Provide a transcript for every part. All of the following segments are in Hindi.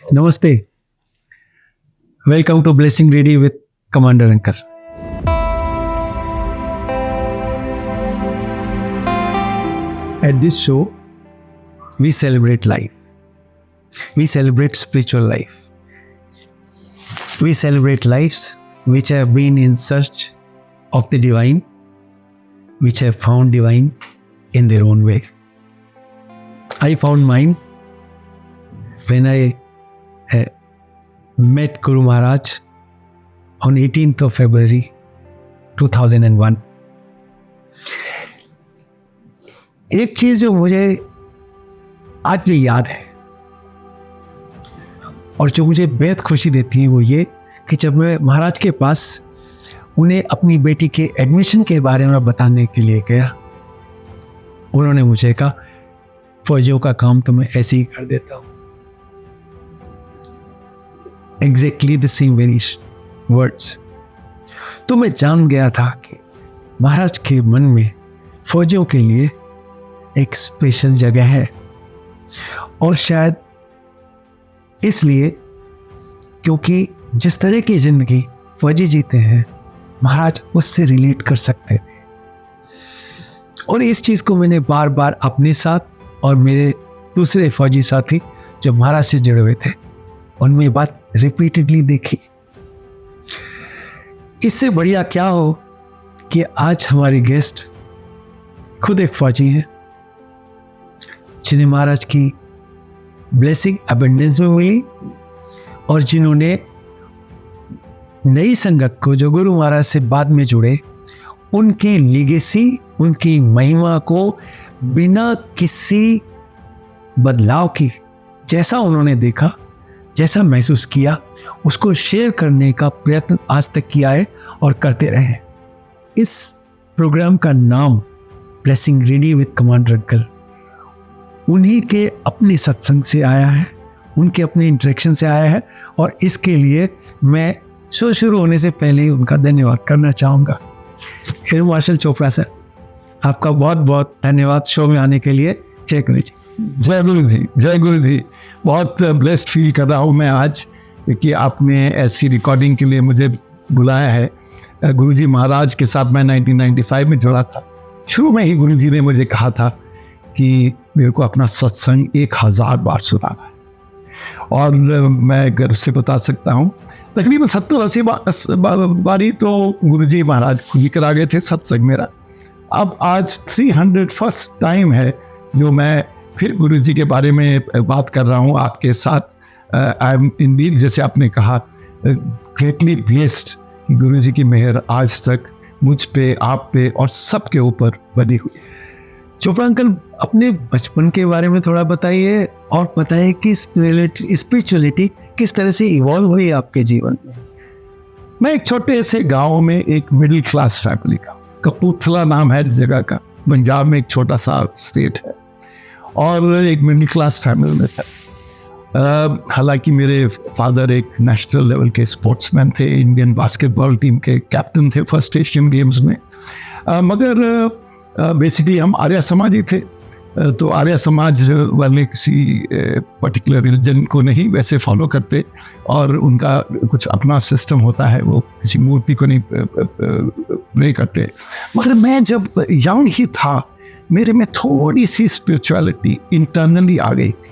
Namaste. Welcome to Blessing Ready with Commander Uncle. At this show, we celebrate life. We celebrate spiritual life. We celebrate lives which have been in search of the divine, which have found divine in their own way. I found mine when I met Guru Maharaj on 18th of February 2001. एक चीज जो मुझे आज भी याद है और जो मुझे बेहद खुशी देती है वो ये कि जब मैं महाराज के पास उन्हें अपनी बेटी के एडमिशन के बारे में बताने के लिए गया, उन्होंने मुझे कहा फौजियों का काम तो मैं ऐसे ही कर देता हूँ. Exactly the same very words. तो मैं जान गया था कि महाराज के मन में फौजियों के लिए एक स्पेशल जगह है, और शायद इसलिए क्योंकि जिस तरह की जिंदगी फौजी जीते हैं महाराज उससे रिलेट कर सकते थे. और इस चीज को मैंने बार बार अपने साथ और मेरे दूसरे फौजी साथी जो महाराज से जुड़े हुए थे उनमें बात रिपीटेडली देखी. इससे बढ़िया क्या हो कि आज हमारे गेस्ट खुद एक फौजी हैं जिन्हें महाराज की ब्लेसिंग अबंडेंस में मिली और जिन्होंने नई संगत को जो गुरु महाराज से बाद में जुड़े उनकी लीगेसी, उनकी महिमा को बिना किसी बदलाव की जैसा उन्होंने देखा, जैसा महसूस किया, उसको शेयर करने का प्रयत्न आज तक किया है और करते रहे. इस प्रोग्राम का नाम blessing ready with commander uncle उन्हीं के अपने सत्संग से आया है, उनके अपने इंटरेक्शन से आया है, और इसके लिए मैं शो शुरू होने से पहले ही उनका धन्यवाद करना चाहूँगा. एयर मार्शल चोपड़ा सर, आपका बहुत बहुत धन्यवाद शो में आने के लिए. जय गुरु जी. जय गुरु जी. जय गुरु जी. बहुत ब्लेस्ड फील कर रहा हूँ मैं आज कि आपने ऐसी रिकॉर्डिंग के लिए मुझे बुलाया है. गुरु जी महाराज के साथ मैं 1995 में जुड़ा था. शुरू में ही गुरु जी ने मुझे कहा था कि मेरे को अपना सत्संग 1000 बार सुना है, और मैं गर्व से बता सकता हूँ तकरीबन 70-80 बारी तो गुरु जी महाराज खुद ही करा गए थे सत्संग मेरा. अब आज 301st टाइम है जो मैं फिर गुरु जी के बारे में बात कर रहा हूँ आपके साथ. आई एम इंडीड, जैसे आपने कहा, ग्रेटली ब्लेस्ड कि गुरु जी की मेहर आज तक मुझ पे, आप पे और सबके ऊपर बनी हुई है. चोपड़ा अंकल, अपने बचपन के बारे में थोड़ा बताइए और बताइए कि स्पिरिचुअलिटी किस तरह से इवॉल्व हुई आपके जीवन में. मैं एक छोटे से गांव में एक मिडिल क्लास फैमिली का, कपूरथला नाम है जगह का, पंजाब में एक छोटा सा स्टेट है, और एक मिडिल क्लास फैमिली में था. हालांकि मेरे फादर एक नेशनल लेवल के स्पोर्ट्समैन थे, इंडियन बास्केटबॉल टीम के कैप्टन थे फर्स्ट एशियन गेम्स में, मगर बेसिकली हम आर्य समाजी थे. तो आर्य समाज वाले किसी पर्टिकुलर रिलीजन को नहीं वैसे फॉलो करते, और उनका कुछ अपना सिस्टम होता है, वो किसी मूर्ति को नहीं प्रे करते. मगर मैं जब यंग ही था मेरे में थोड़ी सी स्पिरिचुअलिटी इंटरनली आ गई थी.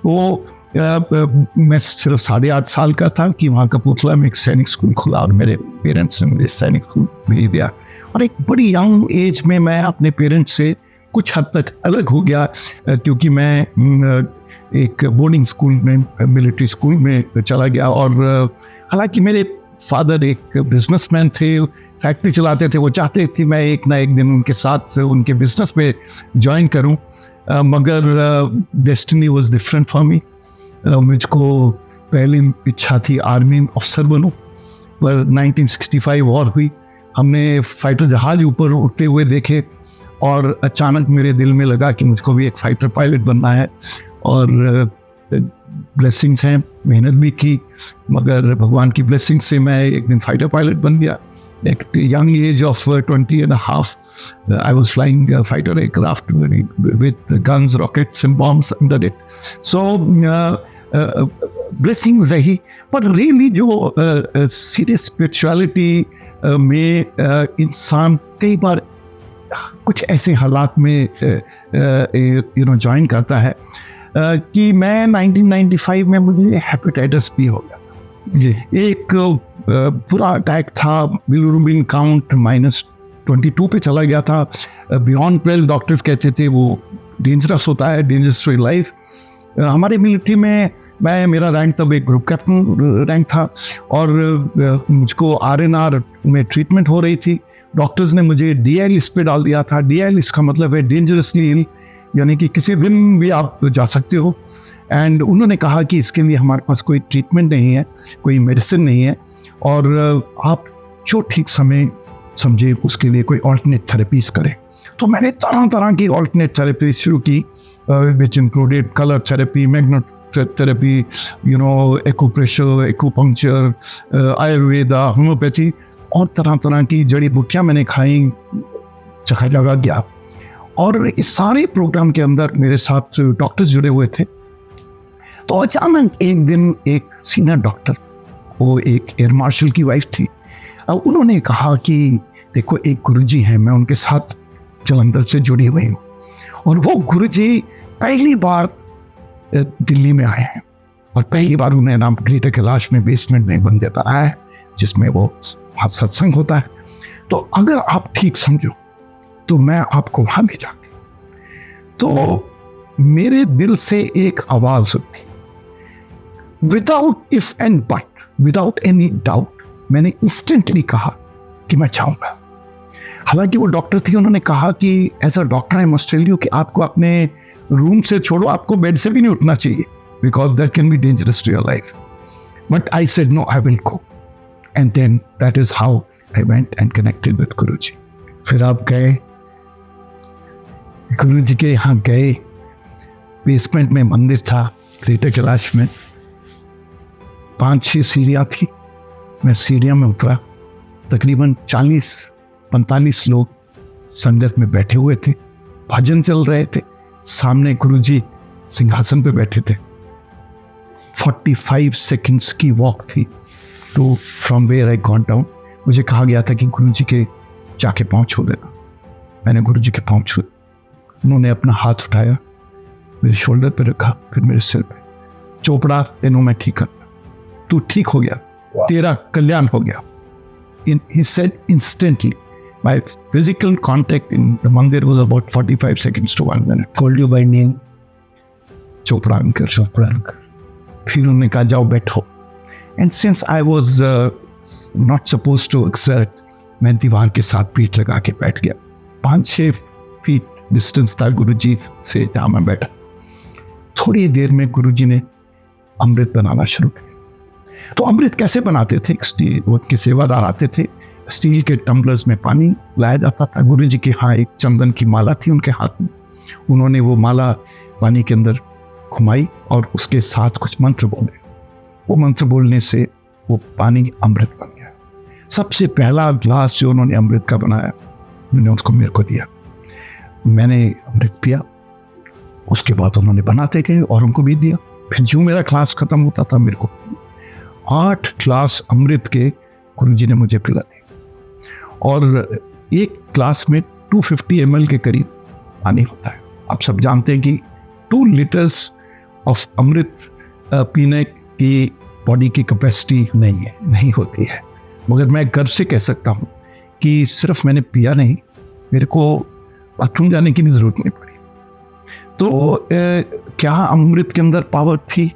वो मैं सिर्फ 8.5 साल का था कि वहाँ कपूरथला में एक सैनिक स्कूल खुला और मेरे पेरेंट्स ने मुझे सैनिक स्कूल भेज दिया. और एक बड़ी यंग एज में मैं अपने पेरेंट्स से कुछ हद तक अलग हो गया, क्योंकि मैं एक बोर्डिंग स्कूल में, मिलिट्री स्कूल में चला गया. और हालांकि मेरे फादर एक बिजनेसमैन थे, फैक्ट्री चलाते थे, वो चाहते थे मैं एक ना एक दिन उनके साथ उनके बिजनेस पे ज्वाइन करूं, मगर destiny was different for me. मुझको पहली इच्छा थी आर्मी ऑफिसर बनूं, पर 1965 वॉर हुई, हमने फाइटर जहाज ऊपर उड़ते हुए देखे, और अचानक मेरे दिल में लगा कि मुझको भी एक फाइटर पायलट बनना है. और ब्लेसिंग्स हैं, मेहनत भी की, मगर भगवान की ब्लेसिंग से मैं एक दिन फाइटर पायलट बन गया. At a young age of 20 and a half, I was flying a fighter aircraft with guns, rockets and bombs under it. So blessings रही। पर रियली जो सीरियस स्पिरिचुअलिटी में इंसान कई बार कुछ ऐसे हालात में ज्वाइन करता है कि मैं 1995 में मुझे हेपेटाइटिस बी हो गया था जी। एक पूरा अटैक था, बिलिरुबिन काउंट -22 पे चला गया था। बियॉन्ड 12 डॉक्टर्स कहते थे वो डेंजरस होता है, डेंजरस टू लाइफ। हमारे मिलिट्री में मेरा रैंक तब एक ग्रुप कैप्टन रैंक था और मुझको RNR में ट्रीटमेंट हो रही थी। डॉक्टर्स ने मुझे DI लिस्ट पे डाल दिया था। DI लिस्ट का मतलब है डेंजरसली इल, यानी कि किसी दिन भी आप जा सकते हो। एंड उन्होंने कहा कि इसके लिए हमारे पास कोई ट्रीटमेंट नहीं है, कोई मेडिसिन नहीं है, और आप जो ठीक समय समझे उसके लिए कोई ऑल्टरनेट थेरेपीज करें। तो मैंने तरह तरह की ऑल्टरनेट थेरेपी शुरू की, which included colour therapy, magnet therapy, acupressure, acupuncture, Ayurveda, homeopathy, और तरह तरह की जड़ी बूटियाँ मैंने खाई, चखा लगा गया। और इस सारे प्रोग्राम के अंदर मेरे साथ डॉक्टर्स जुड़े हुए थे। तो अचानक एक दिन एक सीनियर डॉक्टर, वो एक एयर मार्शल की वाइफ थी, उन्होंने कहा कि देखो एक गुरुजी हैं, मैं उनके साथ जलंधर से जुड़ी हुई हूँ, और वो गुरुजी पहली बार दिल्ली में आए हैं और पहली बार उन्हें नाम ग्रेटर कैलाश में बेसमेंट में बंदे बनाया है जिसमें वो सत्संग होता है। तो अगर आप ठीक समझो तो मैं आपको वहां ले जाऊंगी। तो मेरे दिल से एक आवाज उठी, without if and but, without any doubt, मैंने इंस्टेंटली कहा कि मैं चाहूंगा। हालांकि वो डॉक्टर थी, उन्होंने कहा कि as a doctor I must tell you कि आपको अपने रूम से छोड़ो, आपको बेड से भी नहीं उठना चाहिए, because that can be dangerous to your life. But I said no, I will go. And then that is how I went and connected with Guruji. फिर आप गए, गुरुजी के यहाँ गए। बेसमेंट में मंदिर था ग्रेटर कैलाश में, 5-6 सीढ़ियाँ थी। मैं सीढ़ियों में उतरा, तकरीबन 40-45 लोग संगत में बैठे हुए थे, भजन चल रहे थे। सामने गुरुजी सिंहासन पे बैठे थे। 45 सेकंड्स की वॉक थी to from where I got down. मुझे कहा गया था कि गुरुजी के जाके पाँव छू देना। मैंने गुरुजी के पाँव छुए। उन्होंने अपना हाथ उठाया, मेरे शोल्डर पे रखा, फिर मेरे सिर पे। चोपड़ा तेनों मैं ठीक करता, तू ठीक हो गया, तेरा कल्याण हो गया। He said instantly. My physical contact in the mandir was about 45 seconds to 1 minute. called you by name, Chopra uncle. Chopra uncle. फिर उन्होंने कहा जाओ बैठो। And since I was not supposed to exert, मैं दीवार के साथ पीठ लगा के बैठ गया। 5-6 फीट डिस्टेंस था गुरुजी से जहाँ मैं बैठा। थोड़ी देर में गुरुजी ने अमृत बनाना शुरू किया। तो अमृत कैसे बनाते थे? उनके सेवादार आते थे, स्टील के टम्बलर्स में पानी लाया जाता था। गुरुजी के यहाँ एक चंदन की माला थी उनके हाथ में। उन्होंने वो माला पानी के अंदर घुमाई और उसके साथ कुछ मंत्र बोले। वो मंत्र बोलने से वो पानी अमृत बन गया। सबसे पहला ग्लास जो उन्होंने अमृत का बनाया, उन्होंने उसको मेरे को दिया। मैंने अमृत पिया। उसके बाद उन्होंने बनाते गए और उनको भी दिया। फिर जो मेरा क्लास खत्म होता था, मेरे को 8 ग्लास अमृत के गुरुजी ने मुझे पिला दिए। और एक ग्लास में 250 ml के करीब पानी होता है। आप सब जानते हैं कि 2 लीटर्स ऑफ अमृत पीने की बॉडी की कैपेसिटी नहीं होती है। मगर मैं गर्व से कह सकता हूँ कि सिर्फ मैंने पिया नहीं, मेरे को बाथरूम जाने की भी ज़रूरत नहीं पड़ी। तो क्या अमृत के अंदर पावर थी?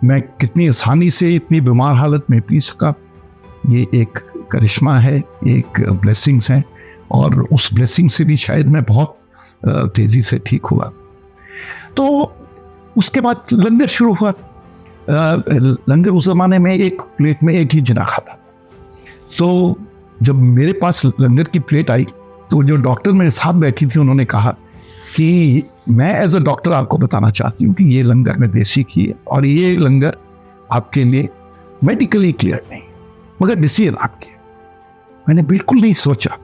मैं कितनी आसानी से इतनी बीमार हालत में पी सका, ये एक करिश्मा है, एक ब्लेसिंग्स हैं। और उस ब्लेसिंग से भी शायद मैं बहुत तेज़ी से ठीक हुआ। तो उसके बाद लंगर शुरू हुआ। लंगर उस ज़माने में एक प्लेट में एक ही जना खाता था। तो जब मेरे पास लंगर की प्लेट आई तो जो डॉक्टर मेरे साथ बैठी थी, उन्होंने कहा कि मैं एज अ डॉक्टर आपको बताना चाहती हूँ कि ये लंगर में देसी घी है और ये लंगर आपके लिए मेडिकली क्लियर नहीं, मगर डिसीजन आपकी है। मैंने बिल्कुल नहीं सोचा,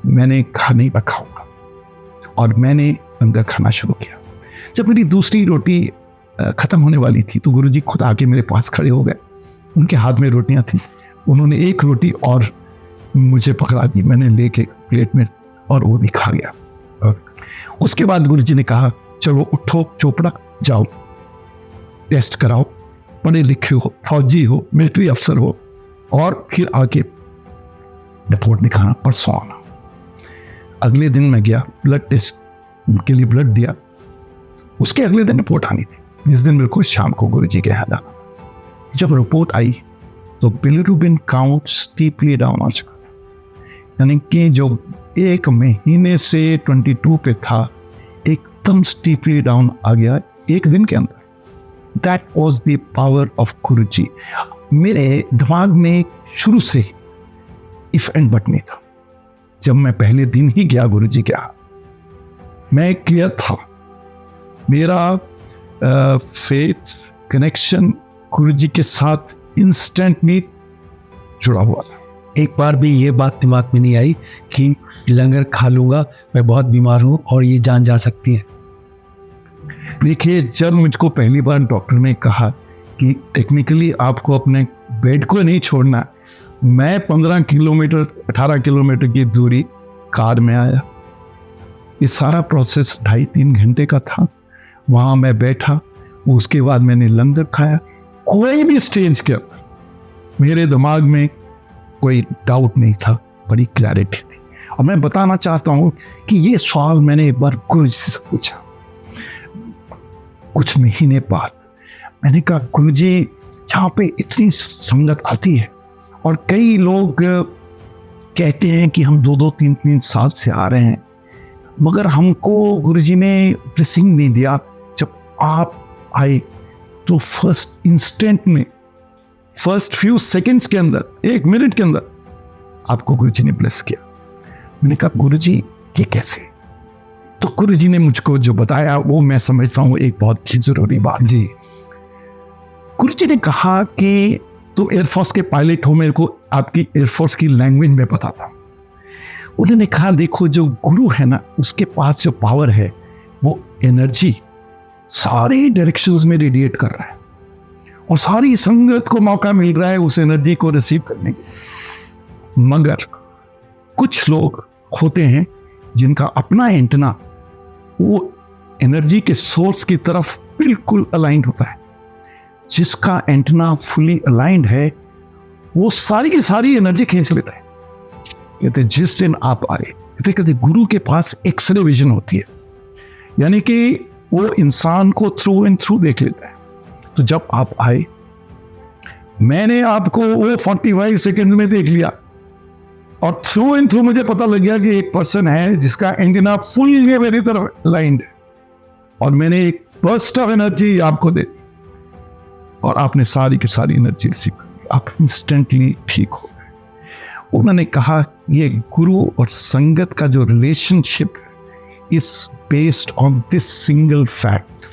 मैंने कहा नहीं खाऊंगा और मैंने लंगर खाना शुरू किया। जब मेरी दूसरी रोटी ख़त्म होने वाली थी तो गुरुजी खुद आके मेरे पास खड़े हो गए। उनके हाथ में रोटियां थी, उन्होंने एक रोटी और मुझे पकड़ा दी, मैंने लेके प्लेट में और वो भी खा गया। उसके बाद गुरुजी ने कहा चलो उठो चोपड़ा, जाओ टेस्ट कराओ, पढ़े लिखे हो, फौजी हो, मिलिट्री अफसर हो, और फिर आके रिपोर्ट दिखाना, परसों आना। अगले दिन मैं गया, ब्लड टेस्ट के लिए ब्लड दिया, उसके अगले दिन रिपोर्ट आनी थी, जिस दिन मेरे को शाम को गुरुजी के यहाँ जाना था। जब रिपोर्ट आई तो बिलिरुबिन काउंट स्टीपली डाउन आ चुका था, यानी कि जो एक महीने से 22 पे था एकदम स्टीपली डाउन आ गया एक दिन के अंदर। That was the power of Guruji. मेरे दिमाग में शुरू से ही इफ एंड बट नहीं था। जब मैं पहले दिन ही गया गुरुजी के यहाँ, मैं क्लियर था, मेरा फेथ कनेक्शन गुरुजी के साथ इंस्टेंटली जुड़ा हुआ था। एक बार भी ये बात दिमाग में नहीं आई कि लंगर खा लूंगा, मैं बहुत बीमार हूं और ये जान जा सकती है? देखिए, जब मुझको पहली बार डॉक्टर ने कहा कि टेक्निकली आपको अपने बेड को नहीं छोड़ना, मैं 15 किलोमीटर 18 किलोमीटर की दूरी कार में आया। ये सारा प्रोसेस 2.5-3 घंटे का था। वहाँ मैं बैठा, उसके बाद मैंने लंगर खाया। कोई भी स्टेज के ऊपर मेरे दिमाग में कोई डाउट नहीं था, बड़ी क्लैरिटी थी। और मैं बताना चाहता हूँ कि ये सवाल मैंने एक बार गुरुजी से पूछा कुछ महीने बाद। मैंने कहा गुरुजी, यहाँ पे इतनी संगत आती है और कई लोग कहते हैं कि हम 2-2, 3-3 साल से आ रहे हैं, मगर हमको गुरुजी ने ब्लेसिंग नहीं दिया। जब आप आए तो फर्स्ट इंस्टेंट में, फर्स्ट फ्यू सेकंड्स के अंदर, 1 मिनट के अंदर आपको गुरुजी ने ब्लेस किया। मैंने कहा गुरुजी ये कैसे? तो गुरुजी ने मुझको जो बताया वो मैं समझता हूँ एक बहुत ही जरूरी बात। जी। गुरुजी ने कहा कि तुम एयरफोर्स के पायलट हो, मेरे को आपकी एयरफोर्स की लैंग्वेज में पता था। उन्होंने कहा देखो, जो गुरु है ना, उसके पास जो पावर है वो एनर्जी सारे डायरेक्शंस में रेडिएट कर रहा है और सारी संगत को मौका मिल रहा है उस एनर्जी को रिसीव करने के। मगर कुछ लोग होते हैं जिनका अपना एंटेना वो एनर्जी के सोर्स की तरफ बिल्कुल अलाइंड होता है। जिसका एंटेना फुली अलाइंड है वो सारी की सारी एनर्जी खींच लेता है। कहते जिस दिन आप आए, कहते गुरु के पास एक्सरे विजन होती है, यानी कि वो इंसान को थ्रू एंड थ्रू देख लेता है। तो जब आप आए, मैंने आपको वो 45 सेकंड में देख लिया और थ्रू एंड थ्रू मुझे पता लग गया कि एक पर्सन है जिसका एंटेना फुल मेरी तरफ लाइंड है, और मैंने एक बर्स्ट ऑफ एनर्जी आपको दे दी और आपने सारी की सारी एनर्जी रिसीव कर ली, आप इंस्टेंटली ठीक हो गए। उन्होंने कहा ये गुरु और संगत का जो relationship is based on this single fact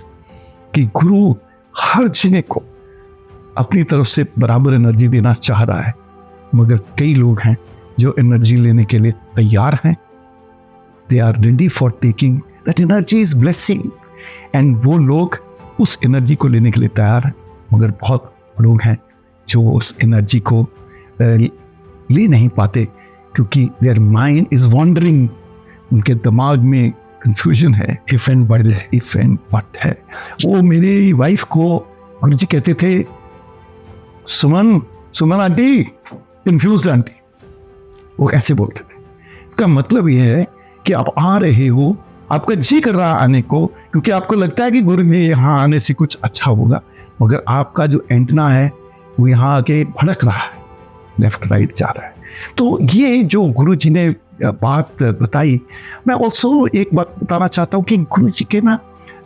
कि गुरु हर जने को अपनी तरफ से बराबर एनर्जी देना चाह रहा है, मगर कई लोग हैं जो एनर्जी लेने के लिए तैयार हैं। They are ready for taking that energy is blessing, and वो लोग उस एनर्जी को लेने के लिए तैयार हैं। मगर बहुत लोग हैं जो उस एनर्जी को ले नहीं पाते क्योंकि देयर माइंड इज वॉन्डरिंग, उनके दिमाग में कंफ्यूजन है, इफ एंड बट है। वो मेरी वाइफ को गुरुजी कहते थे, सुमन आंटी, कंफ्यूज आंटी, वो ऐसे बोलते थे। इसका मतलब ये है कि आप आ रहे हो, आपका जी कर रहा आने को, क्योंकि आपको लगता है कि गुरु ने यहाँ आने से कुछ अच्छा होगा, मगर आपका जो एंटेना है वो यहाँ आके भड़क रहा है, लेफ्ट राइट जा रहा है। तो ये जो गुरु जी ने बात बताई, मैं ऑल्सो एक बात बताना चाहता हूँ कि गुरु जी के ना,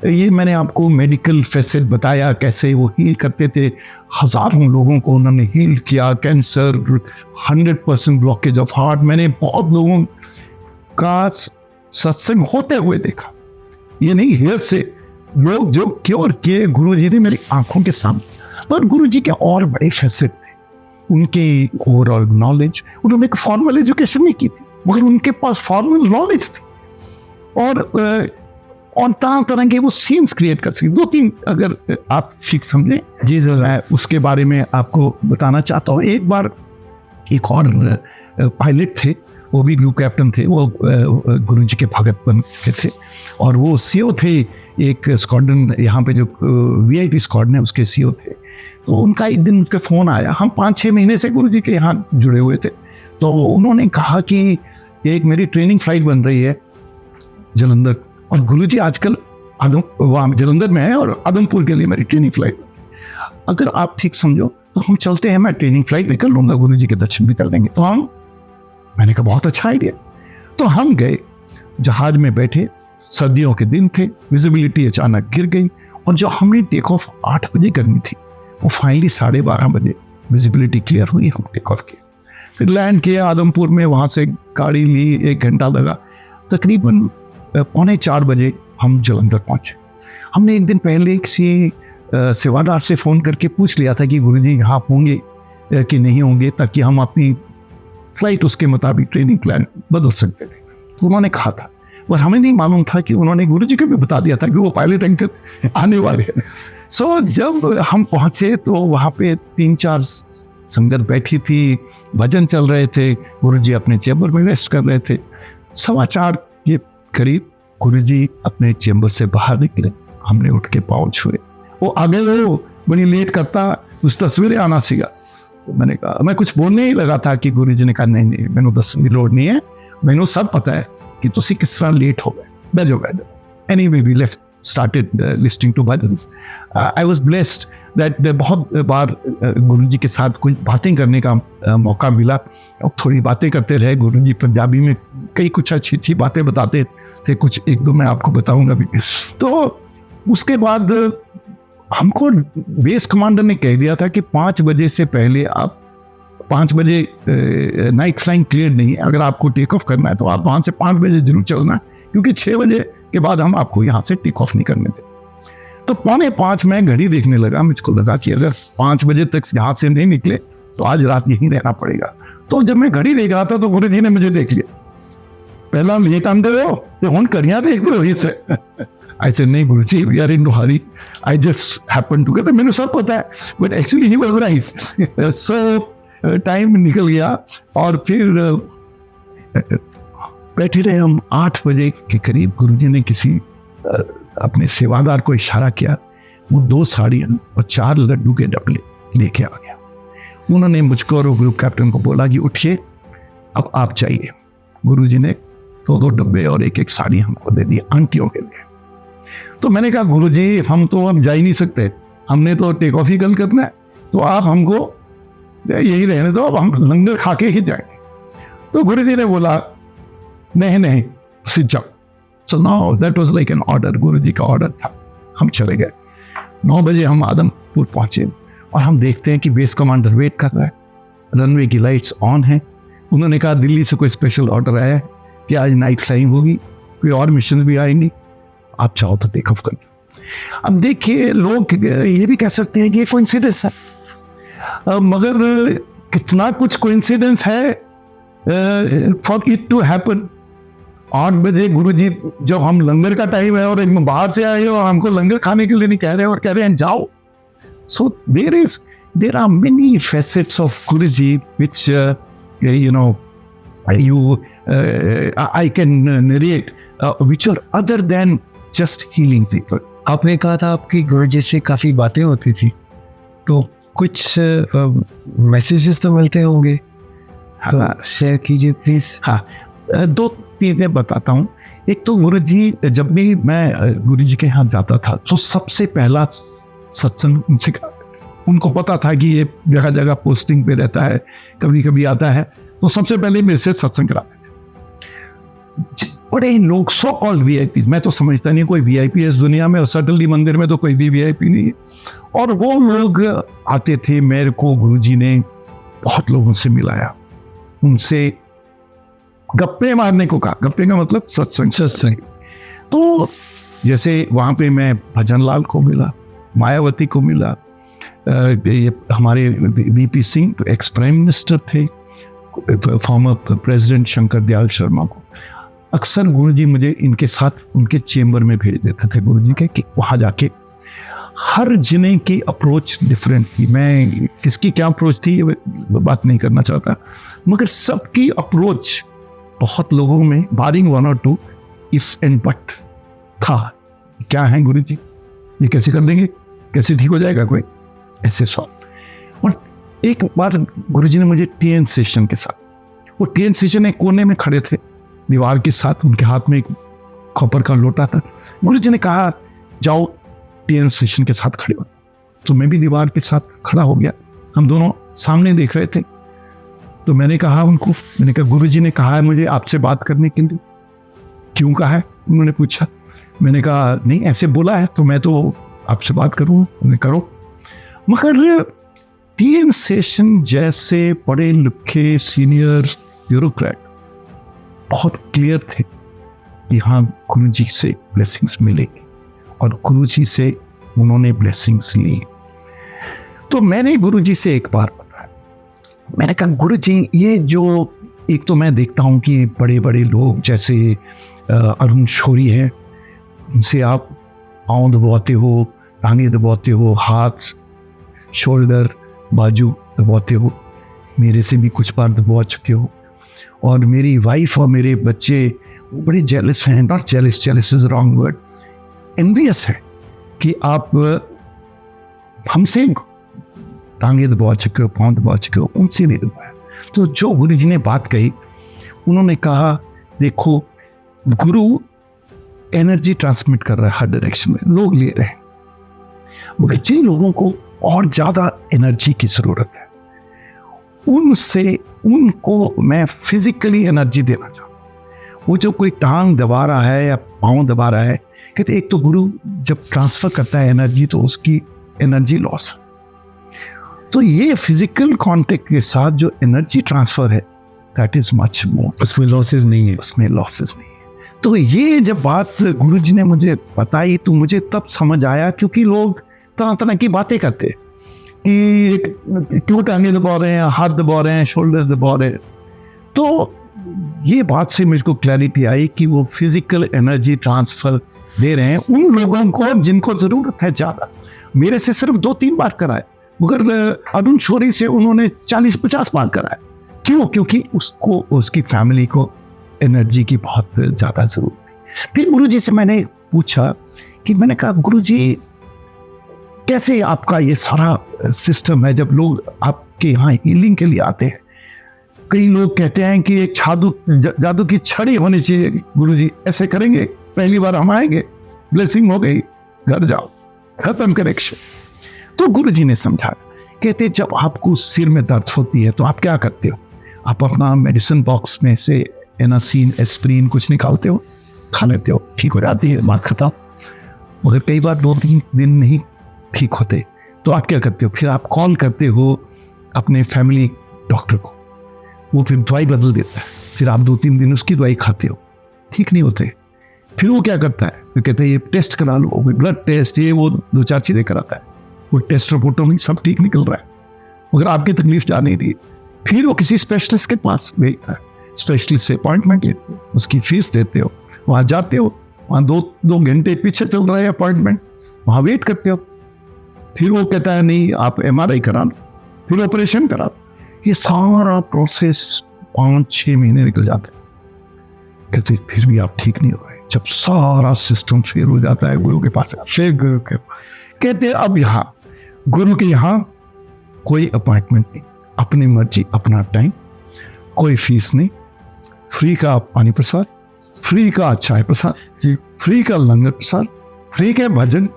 ये मैंने आपको मेडिकल फैसेट बताया कैसे वो हील करते थे। हज़ारों लोगों को उन्होंने हील किया, कैंसर, 100% ब्लॉकेज ऑफ हार्ट। मैंने बहुत लोगों का सत्संग होते हुए देखा, ये नहीं हेयर से लोग जो क्योर किए गुरु जी ने मेरी आंखों के सामने। पर गुरु जी के और बड़े फैसेट थे, उनके ओवरऑल नॉलेज, उन्होंने एक फॉर्मल एजुकेशन नहीं की थी, मगर उनके पास फॉर्मल नॉलेज थी। और और तरह तरह के वो सीन्स क्रिएट कर सके। 2-3 अगर आप ठीक समझें जी सर। मैं उसके बारे में आपको बताना चाहता हूँ। एक बार एक और पायलट थे, वो भी ग्रुप कैप्टन थे, वो गुरुजी के भगत बन के थे और वो सीओ थे एक स्क्वाड्रन, यहाँ पे जो वीआईपी स्क्वाड्रन है उसके सीओ थे। तो उनका एक दिन उनका फ़ोन आया, हम 5-6 महीने से गुरुजी के यहाँ जुड़े हुए थे। तो उन्होंने कहा कि एक मेरी ट्रेनिंग फ्लाइट बन रही है जलंधर, और गुरुजी आजकल वहाँ जलंधर में है और आदमपुर के लिए मेरी ट्रेनिंग फ्लाइट, अगर आप ठीक समझो तो हम चलते हैं, मैं ट्रेनिंग फ्लाइट भी कर लूँगा, गुरुजी के दर्शन भी कर लेंगे। तो मैंने कहा बहुत अच्छा आइडिया। तो हम गए, जहाज में बैठे, सर्दियों के दिन थे, विजिबिलिटी अचानक गिर गई और जो हमने टेक ऑफ 8 बजे करनी थी वो फाइनली 12:30 बजे विजिबिलिटी क्लियर हुई, हम टेक ऑफ किए, फिर लैंड किया आदमपुर में, वहाँ से गाड़ी ली, 1 घंटा लगा, तकरीबन 3:45 बजे हम जलंधर पहुँचे। हमने एक दिन पहले किसी सेवादार से फ़ोन करके पूछ लिया था कि गुरुजी यहाँ होंगे कि नहीं होंगे, ताकि हम अपनी फ्लाइट उसके मुताबिक ट्रेनिंग प्लान बदल सकते थे। तो उन्होंने कहा था, पर हमें नहीं मालूम था कि उन्होंने गुरुजी को भी बता दिया था कि वो पायलट अंकल आने वाले हैं। सो जब हम पहुँचे तो वहाँ पे 3-4 संगत बैठी थी, भजन चल रहे थे, गुरुजी अपने चैम्बर में रेस्ट कर रहे थे। 4:15 के करीब गुरुजी अपने चैम्बर से बाहर निकले, हमने उठ के पाँव छुए, वो आगे वो बड़ी लेट करता, उस तस्वीरें आना सीखा। तो मैंने कहा, मैं कुछ बोलने ही लगा था कि गुरुजी ने कहा नहीं मैंने तस्वीर लोड नहीं है, मैंने सब पता है कि तुसी किस तरह लेट हो गए, बैठो। Anyway we left, started listening to bhajans. I was blessed that बहुत बार गुरुजी के साथ कुछ बातें करने का मौका मिला और थोड़ी बातें करते रहे। गुरुजी पंजाबी में कई कुछ अच्छी बातें बताते थे, कुछ 1-2 मैं आपको बताऊंगा भी। तो उसके बाद हमको बेस कमांडर ने कह दिया था कि 5 बजे से पहले आप 5 बजे नाइट फ्लाइंग क्लियर नहीं है, अगर आपको टेक ऑफ करना है तो आप वहाँ से 5 बजे जरूर चलना, क्योंकि 6 बजे के बाद हम आपको यहाँ से टेक ऑफ नहीं करने दें। तो 4:45 मैं घड़ी देखने लगा, मुझको लगा कि अगर 5 बजे तक यहाँ से नहीं निकले तो आज रात यहीं रहना पड़ेगा। तो जब मैं घड़ी देख रहा था तो गुरुजी ने मुझे देख लिया, पहला लेट आंदे हो तो हुण करियां देख रहे हो इसे। I said, नहीं गुरुजी, we are in no hurry. I just happened to get, मैंने सब पता है, but actually he was right. So time निकल गया और फिर बैठे रहे हम। 8 बजे के करीब गुरुजी ने किसी अपने सेवादार को इशारा किया, वो 2 साड़ियाँ और 4 लड्डू के डब्बे लेके आ गया। उन्होंने मुझको और ग्रुप कैप्टन को बोला कि उठिए, अब आप चाहिए। गुरुजी ने 2 डब्बे और 1 साड़ी हमको दे दी आंटियों के लिए। तो मैंने कहा, गुरुजी हम तो अब जा ही नहीं सकते, हमने तो टेक ऑफ ही कल करना है, तो आप हमको यही रहने दो, अब हम लंगर खा के ही जाएंगे। तो गुरुजी ने बोला, नहीं सिट जाओ। So now that was like an order, Guruji का ऑर्डर था। हम चले गए। 9 बजे हम आदमपुर पहुंचे और हम देखते हैं कि बेस कमांडर वेट कर रहा है, रनवे की लाइट्स ऑन है। उन्होंने कहा दिल्ली से कोई स्पेशल ऑर्डर आया है कि आज नाइट फ्लाइंग होगी, कोई और मिशन भी आएंगी, आप चाहो तो टेक ऑफ कर लो। अब देखिए, लोग ये भी कह सकते हैं कि ये कोइंसिडेंस है, मगर कितना कुछ कोइंसिडेंस है फॉर इट टू हैपन। 8 बजे गुरुजी, जब हम लंगर का टाइम है और एक बाहर से आए और हमको लंगर खाने के लिए नहीं कह रहे और कह रहे हैं जाओ। So there are many facets of Guruji which I can narrate which are other than just healing people. आपने कहा था आपकी गुरुजी से काफ़ी बातें होती थी, तो कुछ मैसेजेस तो मिलते होंगे, हाँ शेयर कीजिए प्लीज़। हाँ, 2 चीज़ें बताता हूँ। एक तो गुरुजी, जब भी मैं गुरुजी के यहाँ जाता था तो सबसे पहला सत्संग उनसे कराते थे। उनको पता था कि ये जगह जगह पोस्टिंग पे रहता है, कभी कभी आता है, तो सबसे पहले मेरे से सत्संग कराते थे। बड़े लोग सो कॉल्ड वीआईपी, मैं तो समझता नहीं कोई वीआईपी है इस दुनिया में, और सटनली मंदिर में तो कोई भी वीआईपी नहीं है। और वो लोग आते थे, मेरे को गुरुजी ने बहुत लोगों से मिलाया, उनसे गप्पे मारने को कहा। गप्पे का मतलब सत्संग। तो जैसे वहाँ पे मैं भजन लाल को मिला, मायावती को मिला, ये हमारे VP Singh ex prime minister थे, फॉर्मर प्रेसिडेंट शंकर दयाल शर्मा को, अक्सर गुरुजी मुझे इनके साथ उनके चेम्बर में भेज देते थे गुरुजी के, कि वहाँ जाके हर जिने की अप्रोच डिफरेंट थी। मैं किसकी क्या अप्रोच थी ये बात नहीं करना चाहता, मगर सबकी अप्रोच बहुत लोगों में बारिंग 1 और 2 इफ एंड बट था। क्या है गुरुजी, ये कैसे कर देंगे, कैसे ठीक हो जाएगा कोई, ऐसे सॉल्व। और एक बार गुरुजी ने मुझे टीएन सेशन के साथ, वो टीएन सेशन एक कोने में खड़े थे दीवार के साथ, उनके हाथ में एक कॉपर का लोटा था। गुरुजी ने कहा जाओ टीएन सेशन के साथ खड़े हो। तो मैं भी दीवार के साथ खड़ा हो गया, हम दोनों सामने देख रहे थे। तो मैंने कहा उनको, मैंने कहा गुरुजी ने कहा है मुझे आपसे बात करने के लिए। क्यों कहा है, उन्होंने पूछा। मैंने कहा नहीं ऐसे बोला है तो मैं तो आपसे बात करूँ। उन्होंने करो। मगर टीएन सेशन जैसे पढ़े लिखे सीनियर ब्यूरोक्रेट बहुत क्लियर थे कि हाँ गुरुजी से ब्लेसिंग्स मिलेगी, और गुरुजी से उन्होंने ब्लेसिंग्स ली। तो मैंने गुरुजी से एक बार बताया, मैंने कहा गुरुजी ये जो एक तो मैं देखता हूँ कि बड़े बड़े लोग जैसे अरुण शौरी हैं, उनसे आप पाँव दबाते हो, टांगे दबाते हो, हाथ शोल्डर बाजू दबाते हो, मेरे से भी कुछ बार दबा चुके हो। और मेरी वाइफ और मेरे बच्चे बड़े जेलस हैं, not jealous, jealous is wrong word, envious है कि आप हमसे टांगे दबा चुके हो, पाँव दबा चुके हो, उनसे नहीं दबाया। तो जो गुरु जी ने बात कही, उन्होंने कहा देखो गुरु एनर्जी ट्रांसमिट कर रहा है हर डायरेक्शन में, लोग ले रहे हैं, मगर जिन लोगों को और ज़्यादा एनर्जी की ज़रूरत है उनसे उनको मैं फिजिकली एनर्जी देना चाहता हूँ। वो जो कोई टांग दबा रहा है या पाँव दबा रहा है, कहते एक तो गुरु जब ट्रांसफ़र करता है एनर्जी तो उसकी एनर्जी लॉस, तो ये फिजिकल कांटेक्ट के साथ जो एनर्जी ट्रांसफ़र है दैट इज़ मच मोर, उसमें लॉसेस नहीं है, उसमें लॉसेस नहीं है। तो ये जब बात गुरुजी ने मुझे बताई तो मुझे तब समझ आया, क्योंकि लोग तरह तरह की बातें करते कि क्यों टांगे दबा रहे हैं, हाथ दबा रहे हैं, शोल्डर दबा रहे हैं। तो ये बात से मुझको क्लैरिटी आई कि वो फिजिकल एनर्जी ट्रांसफ़र दे रहे हैं उन लोगों को जिनको ज़रूरत है ज़्यादा। मेरे से सिर्फ 2-3 बार कराए, मगर अरुण शौरी से उन्होंने 40-50 बार कराए। क्यों? क्योंकि उसको, उसकी फैमिली को एनर्जी की बहुत ज़्यादा ज़रूरत है। फिर गुरुजी से मैंने पूछा कि मैंने कहा गुरुजी कैसे आपका ये सारा सिस्टम है, जब लोग आपके यहाँ हीलिंग के लिए आते हैं, कई लोग कहते हैं कि एक जादू की छड़ी होनी चाहिए, गुरुजी ऐसे करेंगे, पहली बार हम आएंगे, ब्लेसिंग हो गई, घर जाओ, खत्म कनेक्शन। तो गुरुजी ने समझाया, कहते जब आपको सिर में दर्द होती है तो आप क्या करते हो, आप अपना मेडिसिन बॉक्स में से एनासिन, एस्प्रिन कुछ निकालते हो, खा लेते हो, ठीक हो जाती है, बात खत्म। मगर कई बार 2-3 दिन नहीं ठीक होते तो आप क्या करते हो, फिर आप कॉल करते हो अपने फैमिली डॉक्टर को, वो फिर दवाई बदल देता है, फिर आप 2-3 दिन उसकी दवाई खाते हो, ठीक नहीं होते। फिर वो क्या करता है, वो कहते हैं ये टेस्ट करा लो, कोई ब्लड टेस्ट, ये वो 2-4 चीज़ें कराता है, वो टेस्ट रिपोर्टों में सब ठीक निकल रहा है, मगर आपकी तकलीफ जा नहीं रही। फिर वो किसी स्पेशलिस्ट के पास भेजता है, स्पेशलिस्ट से अपॉइंटमेंट लेते हो, उसकी फीस देते हो, वहाँ जाते हो, वहाँ 2 घंटे पीछे चल रहा है अपॉइंटमेंट, वहाँ वेट करते हो, फिर वो कहता है नहीं आप MRI करा लो, फिर ऑपरेशन करा लो। ये सारा प्रोसेस 5-6 महीने निकल जाते हैं। कहते फिर भी आप ठीक नहीं हो रहे। जब सारा सिस्टम फेल हो जाता है गुरु के पास, फिर गुरु के पास कहते हैं अब यहाँ गुरु के यहाँ कोई अपॉइंटमेंट नहीं, अपनी मर्जी, अपना टाइम, कोई फीस नहीं, फ्री का पानी प्रसाद, फ्री का चाय प्रसाद जी, फ्री का लंगर प्रसाद, फ्री के भजन,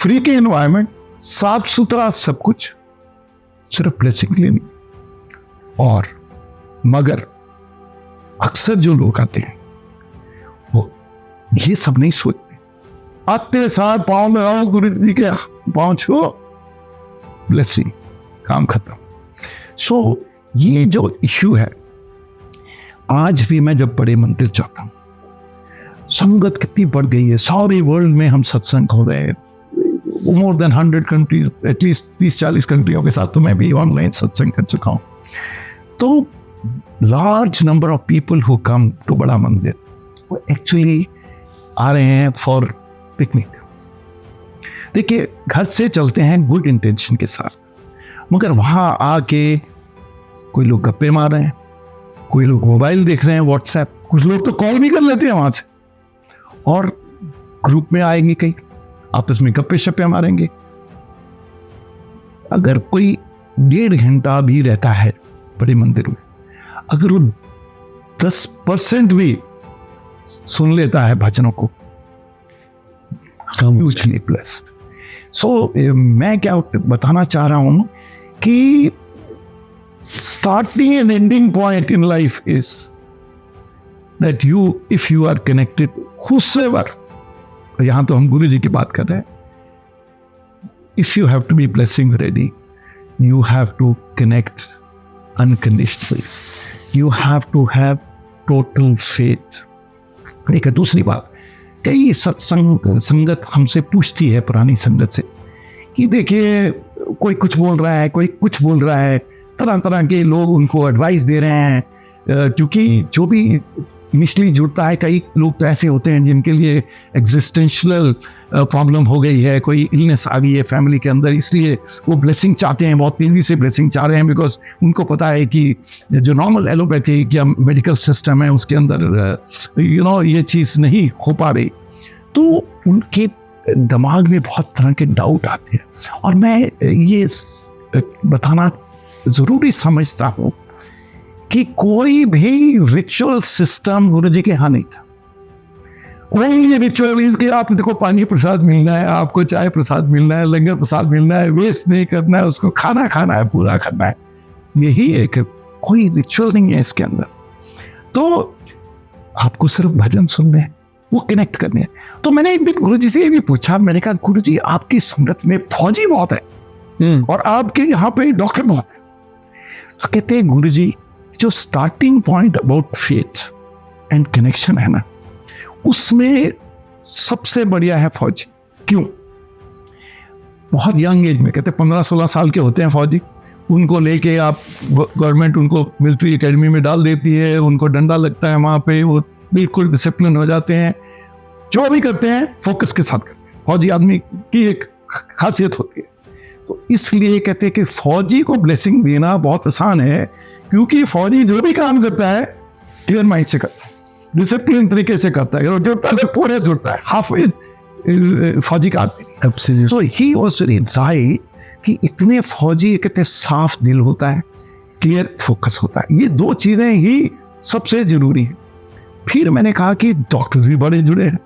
फ्री के एनवायरनमेंट, साफ सुथरा सब कुछ, सिर्फ ब्लेसिंग लेनी। और मगर अक्सर जो लोग आते हैं वो ये सब नहीं सोचते, आते साथ पाँव लगाओ गुरु जी के, पाँव छो, ब्लेसिंग, काम खत्म। सो ये जो इश्यू है, आज भी मैं जब बड़े मंदिर जाता हूँ, संगत कितनी बढ़ गई है, सारे वर्ल्ड में हम सत्संग हो रहे हैं, मोर देन 100 कंट्रीज, एटलीस्ट 30-40 कंट्रियों के साथ तो मैं भी ऑनलाइन सत्संग कर चुका हूँ। तो large number of people who come to Bada Mandir, वो एक्चुअली आ रहे हैं फॉर पिकनिक। देखिए, घर से चलते हैं गुड इंटेंशन के साथ, मगर वहां आके कोई लोग गप्पे मार रहे हैं, कोई लोग मोबाइल देख रहे हैं, व्हाट्सएप, कुछ लोग तो कॉल भी कर लेते हैं वहां से, और ग्रुप में आएंगे, कहीं आपस में गप्पे शप्पे मारेंगे। अगर कोई 1.5 घंटा भी रहता है बड़े मंदिर में, अगर वो 10% भी सुन लेता है भजनों को, hugely blessed. So, मैं क्या बताना चाह रहा हूं कि starting and ending point in life is that if you are connected, whosoever, यहां तो हम गुरु जी की बात कर रहे हैं, if you have to be blessings ready, you have to connect unconditionally. You have to have total faith. एक दूसरी बात, कई संगत हमसे पूछती है, पुरानी संगत से, कि देखिए कोई कुछ बोल रहा है, कोई कुछ बोल रहा है, तरह तरह के लोग उनको एडवाइस दे रहे हैं, क्योंकि जो भी इनिशियली जुड़ता है, कई लोग तो ऐसे होते हैं जिनके लिए एग्जिस्टेंशियल प्रॉब्लम हो गई है, कोई इलनेस आ गई है फैमिली के अंदर, इसलिए वो ब्लेसिंग चाहते हैं, बहुत तेज़ी से ब्लेसिंग चाह रहे हैं, बिकॉज उनको पता है कि जो नॉर्मल एलोपैथी या मेडिकल सिस्टम है उसके अंदर ये चीज़ नहीं हो पा रही। तो उनके दिमाग में बहुत तरह के डाउट आते हैं, और मैं ये बताना ज़रूरी समझता हूँ कि कोई भी रिचुअल सिस्टम गुरु जी के यहाँ नहीं था। ओनली रिचुअल इज कि आप देखो पानी प्रसाद मिलना है, आपको चाय प्रसाद मिलना है, लंगर प्रसाद मिलना है, वेस्ट नहीं करना है, उसको खाना खाना है, पूरा करना है, यही एक, कोई रिचुअल नहीं है इसके अंदर। तो आपको सिर्फ भजन सुनने हैं, वो कनेक्ट करने हैं। तो मैंने एक दिन गुरु जी से ये भी पूछा, मैंने कहा गुरु जी आपकी संगत में फौजी बहुत है और आपके यहाँ पे डॉक्टर बहुत है। तो कहते हैं गुरु जी, जो starting point about faith and connection है ना, उसमें सबसे बढ़िया है फौजी। क्यों? बहुत यंग एज में, कहते 15-16 साल के होते हैं फौजी, उनको लेके आप गवर्नमेंट उनको मिलिट्री एकेडमी में डाल देती है, उनको डंडा लगता है वहाँ पे, वो बिल्कुल डिसिप्लिन हो जाते हैं, जो भी करते हैं फोकस के साथ करते हैं। फौजी आदमी की एक खासियत होती है। तो इसलिए कहते हैं कि फौजी को ब्लेसिंग देना बहुत आसान है, क्योंकि फौजी जो भी काम करता है क्लियर माइंड से करता है, डिसिप्लिन तरीके से करता है, जुड़ता है पूरे जुड़ता है, हाफ फौजी का आदमी। सो ही वाज वेरी राइट कि इतने फौजी कहते साफ दिल होता है, क्लियर फोकस होता है, ये दो चीजें ही सबसे जरूरी है। फिर मैंने कहा कि डॉक्टर भी बड़े जुड़े हैं,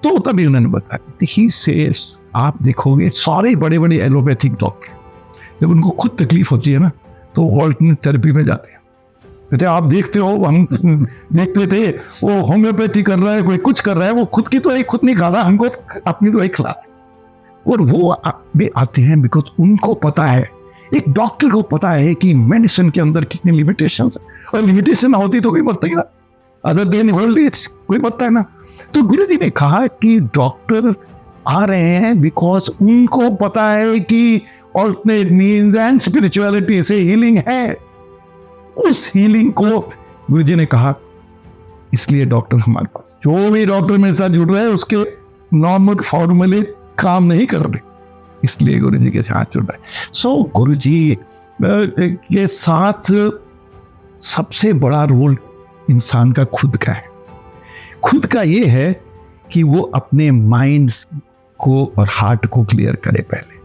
तो तभी उन्होंने बताया, ही सेज आप देखोगे सारे बड़े बड़े एलोपैथिक डॉक्टर जब उनको खुद तकलीफ होती है ना, तो ऑल्टरनेट थेरेपी में जाते हैं। कहते आप देखते हो, हम देखते थे वो होम्योपैथी कर रहा है, कोई कुछ कर रहा है, वो खुद की तो एक खुद नहीं खा रहा, हमको अपनी तो एक खिला रहा है। और वो भी आते हैं बिकॉज उनको पता है, एक डॉक्टर को पता है कि मेडिसिन के अंदर कितनी लिमिटेशंस है, और लिमिटेशन होती तो कोई बढ़ता ही ना, अदर देन वर्ल्ड इट्स कोई बढ़ता है ना। तो गुरु जी ने कहा कि डॉक्टर आ रहे हैं बिकॉज उनको पता है कि ऑल्टरनेट मीन्स एंड स्पिरिचुअलिटी से हीलिंग है। उस हीलिंग को गुरु जी ने कहा, इसलिए डॉक्टर हमारे पास, जो भी डॉक्टर मेरे साथ जुड़ रहे हैं उसके नॉर्मल फॉर्मूले काम नहीं कर रहे, इसलिए गुरु जी के साथ जुड़ रहे हैं। सो गुरु जी के साथ सबसे बड़ा रोल इंसान का खुद का है। खुद का ये है कि वो अपने माइंड को और हार्ट को क्लियर करे पहले,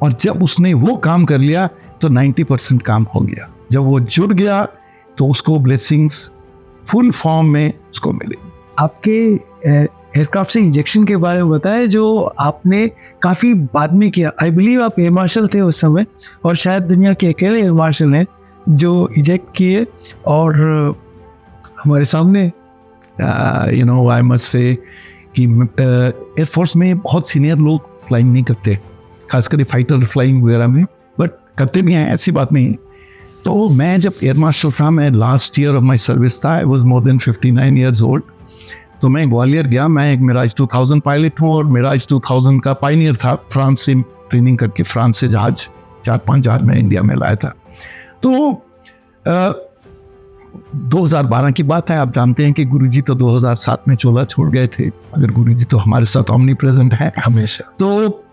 और जब उसने वो काम कर लिया तो 90% काम हो गया। जब वो जुड़ गया तो उसको ब्लेसिंग्स फुल फॉर्म में उसको मिले। आपके एयरक्राफ्ट से इंजेक्शन के बारे में बताया, जो आपने काफ़ी बाद में किया। आई बिलीव आप एयर मार्शल थे उस समय, और शायद दुनिया के अकेले एयर मार्शल हैं जो इंजेक्ट किए। और हमारे सामने आई मस्ट से कि एयरफोर्स में बहुत सीनियर लोग फ्लाइंग नहीं करते, खासकर फाइटर फ्लाइंग वगैरह में, बट करते भी हैं, ऐसी बात नहीं है। तो मैं जब एयर मार्शल था, मैं last year of my service था, I was more than 59 years old. तो मैं ग्वालियर गया, मैं एक मिराज 2000 पायलट हूँ, और मिराज 2000 का पायनियर था, फ्रांस से ट्रेनिंग करके फ्रांस से जहाज 4-5 जहाज में इंडिया में लाया था। तो 2012 की बात है। आप जानते हैं कि गुरुजी तो 2007 में चोला छोड़ गए थे, मगर गुरुजी तो हमारे साथ ओमनी प्रेजेंट है हमेशा। तो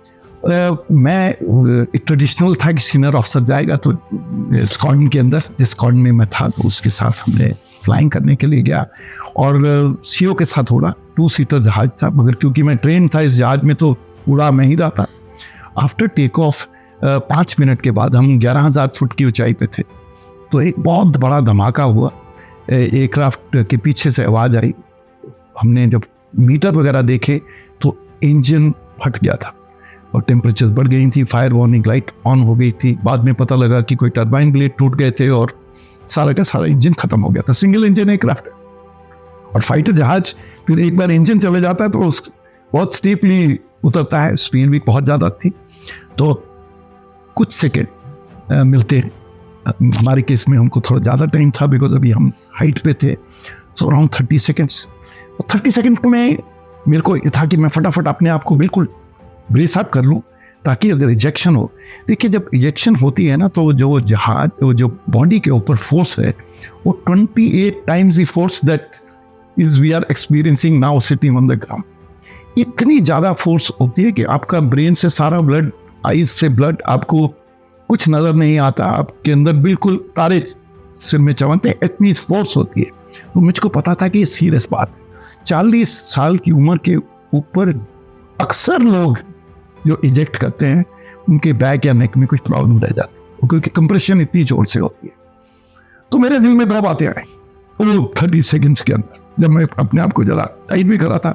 मैं एक ट्रेडिशनल था कि सीनियर ऑफिसर जाएगा, तो स्क्वाड्रन के अंदर जिस स्क्वाड्रन में मैं था तो उसके साथ हमने फ्लाइंग करने के लिए गया, और सीओ के साथ उड़ा। 2 सीटर जहाज था, मगर क्योंकि मैं ट्रेन था इस जहाज में तो उड़ा मैं ही रहा था। आफ्टर टेक ऑफ 5 मिनट के बाद हम 11,000 फुट की ऊंचाई पे थे, तो एक बहुत बड़ा धमाका हुआ। एयरक्राफ्ट के पीछे से आवाज़ आई। हमने जब मीटर वगैरह देखे तो इंजन फट गया था और टेम्परेचर बढ़ गई थी। फायर वार्निंग लाइट ऑन हो गई थी। बाद में पता लगा कि कोई टरबाइन ब्लेड टूट गए थे और सारा का सारा इंजन खत्म हो गया था। सिंगल इंजन एयरक्राफ्ट है, और फाइटर जहाज फिर एक बार इंजन चले जाता है तो बहुत स्टीपली उतरता है, स्पीड भी बहुत ज़्यादा थी। तो कुछ सेकेंड मिलते, हमारे केस में हमको थोड़ा ज़्यादा टाइम था बिकॉज अभी हम हाइट पे थे, सो अराउंड 30 सेकेंड्स। 30 सेकेंड्स में मेरे को ये था कि मैं फटाफट अपने आप को बिल्कुल ब्रेस अप कर लूँ ताकि अगर इजेक्शन हो। देखिए, जब इजेक्शन होती है ना तो जो जहाज, जो बॉडी के ऊपर फोर्स है वो 28 times the force that is we are experiencing now sitting on the ground. इतनी ज़्यादा फोर्स होती है कि आपका ब्रेन से सारा ब्लड, आईज से ब्लड, आपको कुछ नज़र नहीं आता, आपके अंदर बिल्कुल तारे सिर में चमकते हैं, इतनी फोर्स होती है। तो मुझको पता था कि ये सीरियस बात है। 40 साल की उम्र के ऊपर अक्सर लोग जो इजेक्ट करते हैं उनके बैक या नेक में कुछ प्रॉब्लम रह जाती है, क्योंकि कंप्रेशन इतनी जोर से होती है। तो मेरे दिल में 2 बातें आई 30 सेकेंड्स के अंदर, जब मैं अपने आप को जरा टाइट भी करा था।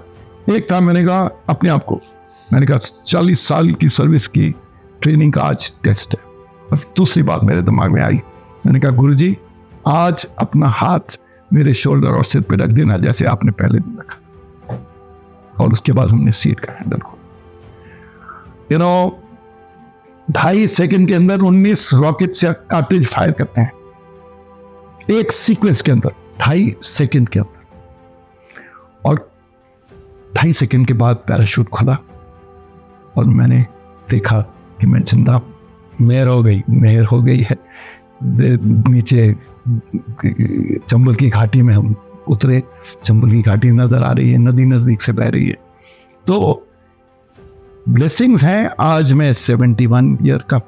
एक था, मैंने कहा अपने आप को, मैंने कहा 40 साल की सर्विस की ट्रेनिंग का आज टेस्ट है। और दूसरी बात मेरे दिमाग में आई, मैंने कहा गुरुजी आज अपना हाथ मेरे शोल्डर और सिर पे रख देना जैसे आपने पहले दिन रखा था। और उसके बाद हमने सीट का हैंडल खोला। 2.5 सेकंड के अंदर 19 रॉकेट या कार्ट्रिज फायर करते हैं एक सीक्वेंस के अंदर, 2.5 सेकंड के अंदर। और 2.5 सेकंड के बाद पैराशूट खुला और मैंने देखा कि मैं जिंदा, मेहर हो गई है। नीचे चंबल की घाटी में हम उतरे। चंबल की घाटी नजर आ रही है, नदी नजदीक से बह रही है। तो ब्लेसिंग्स हैं। आज मैं 71 ईयर का।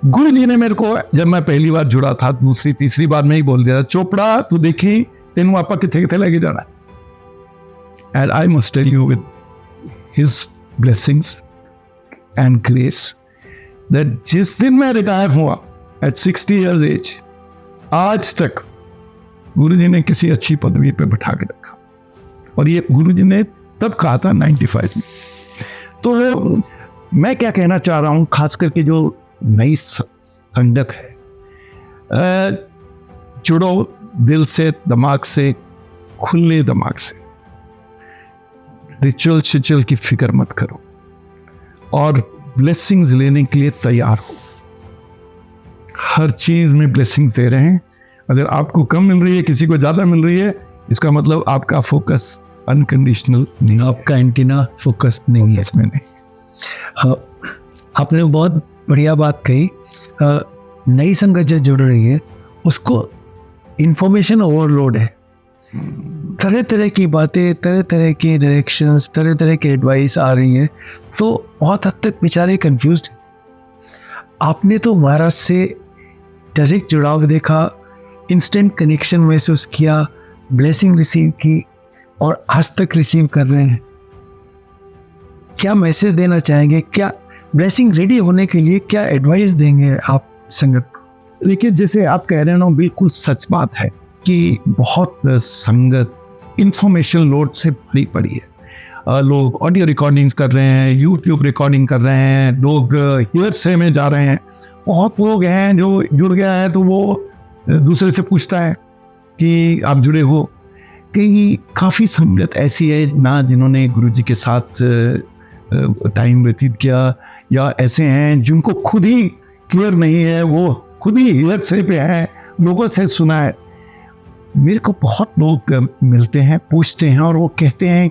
गुरु जी ने मेरे को, जब मैं पहली बार जुड़ा था, दूसरी तीसरी बार में ही बोल दिया, चोपड़ा तू देखी तेन आपा किथे लेके जाना। And I must tell you with his blessings and grace that जिस दिन मैं रिटायर हुआ एट 60 ईयर्स एज, आज तक गुरु जी ने किसी अच्छी पदवी पे बैठा के रखा। और ये गुरु जी ने तब कहा था 95 में। तो मैं क्या कहना चाह रहा हूँ, खास करके जो नई संगत है, जुड़ो दिल से, दिमाग से, खुले दिमाग से। रिचुअल शिचुअल की फिक्र मत करो और ब्लेसिंग्स लेने के लिए तैयार हो। हर चीज में ब्लेसिंग दे रहे हैं। अगर आपको कम मिल रही है, किसी को ज्यादा मिल रही है, इसका मतलब आपका फोकस अनकंडीशनल नहीं, आपका एंटीना फोकस्ड नहीं है इसमें नहीं। आपने बहुत बढ़िया बात कही। नई संगत जो जुड़ रही है उसको इंफॉर्मेशन ओवरलोड है। तरह तरह की बातें, तरह तरह के डायरेक्शंस, तरह तरह के एडवाइस आ रही हैं, तो बहुत हद तक बेचारे कंफ्यूज्ड। आपने तो महाराज से डायरेक्ट जुड़ाव देखा, इंस्टेंट कनेक्शन महसूस किया, ब्लेसिंग रिसीव की और आज तक रिसीव कर रहे हैं। क्या मैसेज देना चाहेंगे? क्या ब्लेसिंग रेडी होने के लिए क्या एडवाइस देंगे आप संगत को? देखिए, जैसे आप कह रहे हैं ना, बिल्कुल सच बात है कि बहुत संगत इंफॉर्मेशन लोड से भरी पड़ी है। लोग ऑडियो रिकॉर्डिंग्स कर रहे हैं, यूट्यूब रिकॉर्डिंग कर रहे हैं, लोग हियरसे में जा रहे हैं। बहुत लोग हैं जो जुड़ गया है तो वो दूसरे से पूछता है कि आप जुड़े हो। कई काफ़ी संगत ऐसी है ना जिन्होंने गुरुजी के साथ टाइम व्यतीत किया, या ऐसे हैं जिनको खुद ही क्लियर नहीं है, वो खुद ही हियरसे पे हैं, लोगों से सुना है। मेरे को बहुत लोग मिलते हैं, पूछते हैं और वो कहते हैं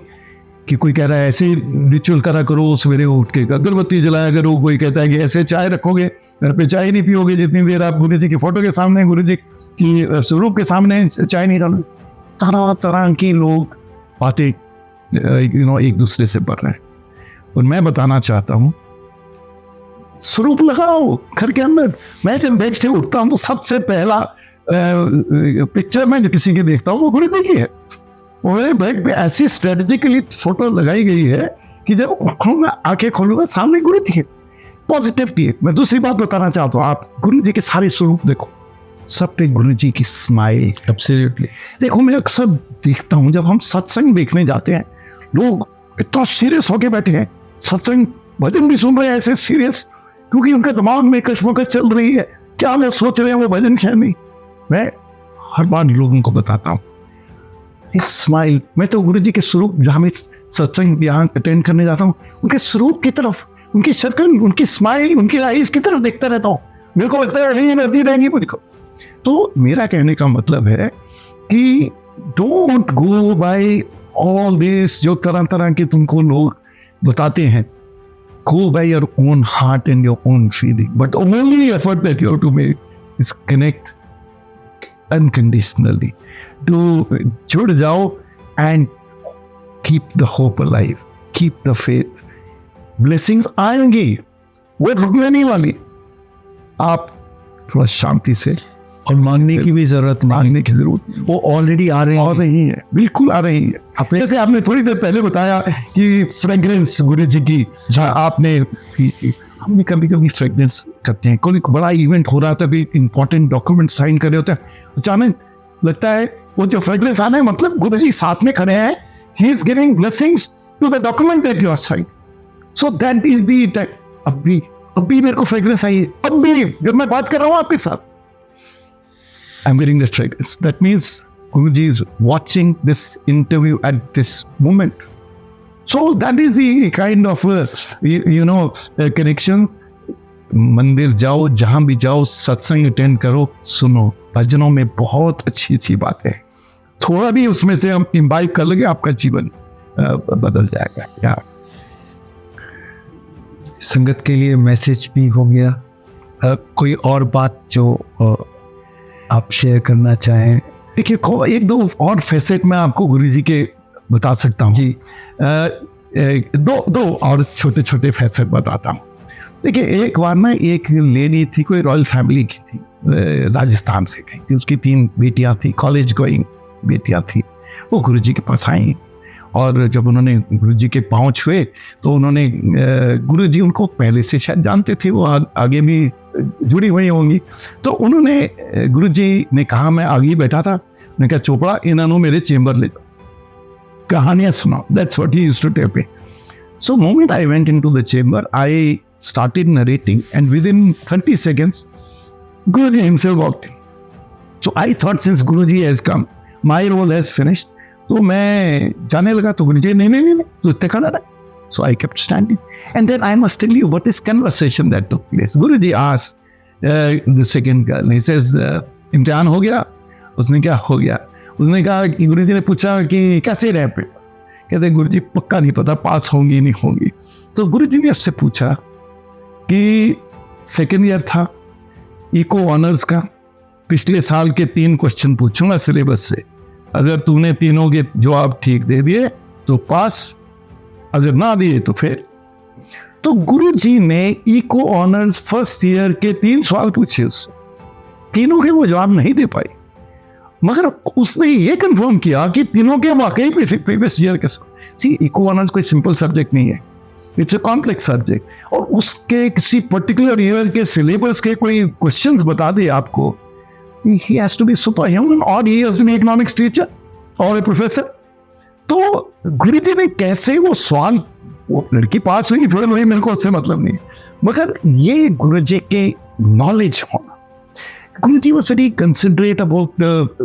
कि कोई कह रहा है ऐसे रिचुअल करा करो, सवेरे उठ के अगरबत्ती जलाया करो, कोई कहता है कि ऐसे चाय रखोगे, घर पे चाय नहीं पियोगे जितनी देर आप गुरु जी की फोटो के सामने, गुरु जी की स्वरूप के सामने चाय नहीं डालोगे। तरह तरह की लोग बातें एक दूसरे से बढ़ रहे हैं। और मैं बताना चाहता हूँ, स्वरूप लगाओ घर के अंदर। मैं जब बेड से उठता हूँ तो सबसे पहला पिक्चर मैं जो किसी की देखता हूँ वो गुरु जी की है। और बेड पे ऐसी स्ट्रेटेजिकली फोटो लगाई गई है कि जब खोलूंगा, आंखें खोलूंगा, सामने गुरु जी है। पॉजिटिविटी है। मैं दूसरी बात बताना चाहता हूँ, आप गुरु जी के सारे स्वरूप देखो, सब पे गुरु जी की स्माइल। एब्सोल्युटली। देखो मैं अक्सर देखता हूँ जब हम सत्संग देखने जाते हैं, लोग इतना सीरियस होके बैठे हैं, सत्संग भजन भी सुन रहे हैं ऐसे सीरियस, क्योंकि उनके दिमाग में कश्मकश चल रही है, क्या मैं सोच रहे हैं वो भजन है नहीं। मैं हर बार लोगों को बताता हूँ स्माइल। मैं तो गुरु जी के स्वरूप, जहाँ मैं सत्संग यहाँ अटेंड करने जाता हूँ, उनके स्वरूप की तरफ, उनकी शक्ल, उनकी स्माइल, उनकी आईज की तरफ देखता रहता हूँ। मेरे को लगता है नहीं रहती रहेंगी मुझको। तो मेरा कहने का मतलब है कि don't go by all this जो तरह तरह के तुमको लोग बताते हैं। Go by your own heart and your own feeling. But the only effort that you have to make is connect unconditionally. To जुड़ जाओ and keep the hope alive. Keep the faith. Blessings आएंगी, वो रुकने नहीं वाली। आप थोड़ा शांति से, और मांगने की भी जरूरत नहीं, मांगने की जरूरत नहीं। वो ऑलरेडी आ रही है, बिल्कुल आ रही है। जैसे आपने थोड़ी देर पहले बताया कि फ्रेग्रेंस गुरु जी की, जहाँ आपने, हम भी कभी कभी फ्रेग्रेंस करते हैं। कोई बड़ा इवेंट हो रहा था, भी इंपॉर्टेंट डॉक्यूमेंट साइन कर रहे होते हैं, अचानक लगता है वो जो फ्रेग्रेंस आना है, मतलब गुरु जी साथ में खड़े हैं, he is giving blessings to the document that you are sign. So that is the अब भी मेरे को फ्रेग्रेंस आई है, अब भी जब मैं बात कर रहा हूँ आपके साथ, I'm getting the fragrance. That means Guruji is watching this interview at this moment. So that is the kind of connection. मंदिर जाओ, जहाँ भी जाओ, सत्संग अटेंड करो, सुनो। भजनों में बहुत अच्छी अच्छी बातें हैं। थोड़ा भी उसमें से हम इम्बाइब कर लेंगे, आपका जीवन बदल जाएगा। यार संगत के लिए मैसेज भी हो गया। कोई और बात जो आप शेयर करना चाहें? देखिए, एक दो और फैसेट मैं आपको गुरुजी के बता सकता हूँ जी। दो और छोटे छोटे फैसेट बताता हूँ। देखिए, एक बार ना एक लेडी थी, कोई रॉयल फैमिली की थी, राजस्थान से गई थी, उसकी 3 बेटियां थी, कॉलेज गोइंग बेटियां थी। वो गुरुजी के पास आई, और जब उन्होंने गुरुजी के पाँव छुए तो उन्होंने, गुरुजी उनको पहले से शायद जानते थे, वो आगे भी जुड़ी हुई होंगी। तो उन्होंने, गुरुजी ने कहा, मैं आगे ही बैठा था, मैंने कहा चोपड़ा इन्होंने मेरे चेंबर ले जाओ, कहानियाँ सुनाओ। That's what he used to tell me. So moment I went into the chamber, I started narrating, and within 30 seconds Guruji himself walked in. So I thought since Guruji has come, my role has finished. तो मैं जाने लगा, तो गुरुजी नहीं तो इतने खड़ा रहा। So I kept standing, and then I must tell you what is conversation that took place. Guruji asked the second girl. He says, इम्तिहान हो गया? उसने क्या हो गया? उसने कहा कि गुरुजी ने पूछा कि कैसे रहे पे? कहते गुरुजी पक्का नहीं पता, पास होंगी नहीं होंगी। तो गुरुजी ने उससे पूछा कि सेकेंड ईयर था, इको ऑनर्स का, पिछले साल के 3 क्वेश्चन पूछूंगा सिलेबस से, अगर तूने तीनों के जवाब ठीक दे दिए तो पास, अगर ना दिए तो फेल। तो गुरुजी ने इको ऑनर्स फर्स्ट ईयर के 3 सवाल पूछे उससे, तीनों के वो जवाब नहीं दे पाई, मगर उसने ये कंफर्म किया कि तीनों के वाकई प्रीवियस ईयर के साथ। सी, इको ऑनर्स कोई सिंपल सब्जेक्ट नहीं है, इट्स ए कॉम्प्लेक्स सब्जेक्ट, और उसके किसी पर्टिकुलर ईयर के सिलेबस के कोई क्वेश्चंस बता दे आपको, he has to be superhuman, or he has to be economics teacher or a professor। तो गुरुजी ने कैसे वो सवाल, वो लड़की पास हुई फेल हुई, मेरे को उससे मतलब नहीं, मगर ये गुरुजी के नॉलेज होना। गुरुजी वाज वेरी कंसिडरेट अबाउट,